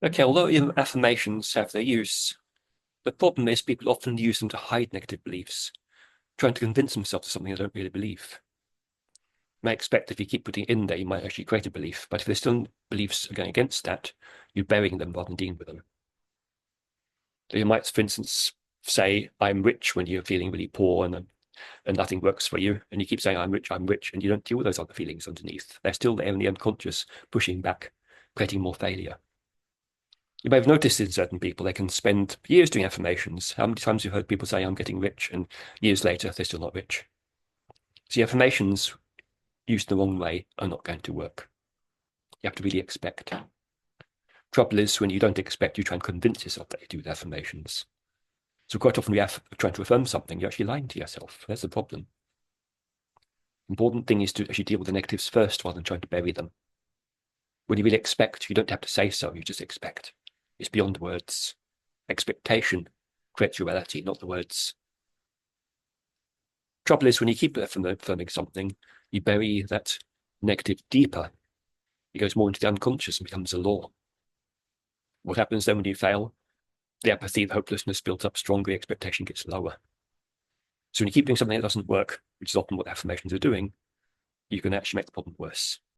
Okay, although affirmations have their use, the problem is people often use them to hide negative beliefs, trying to convince themselves of something they don't really believe. You may expect if you keep putting it in there, you might actually create a belief, but if there's still beliefs going against that, you're burying them rather than dealing with them. So you might, for instance, say, I'm rich when you're feeling really poor and nothing works for you. And you keep saying, I'm rich, and you don't deal with those other feelings underneath. They're still there in the unconscious, pushing back, creating more failure. You may have noticed in certain people, they can spend years doing affirmations. How many times have you heard people say, I'm getting rich, and years later, they're still not rich? See, affirmations used the wrong way are not going to work. You have to really expect. Trouble is, when you don't expect, you try and convince yourself that you do with affirmations. So quite often, trying to affirm something, you're actually lying to yourself. That's the problem. Important thing is to actually deal with the negatives first rather than trying to bury them. When you really expect, you don't have to say so, you just expect. It's beyond words. Expectation creates reality, not the words. Trouble is when you keep affirming something, you bury that negative deeper. It goes more into the unconscious and becomes a law. What happens then when you fail? The apathy, the hopelessness builds up stronger, the expectation gets lower. So when you keep doing something that doesn't work, which is often what affirmations are doing, you can actually make the problem worse.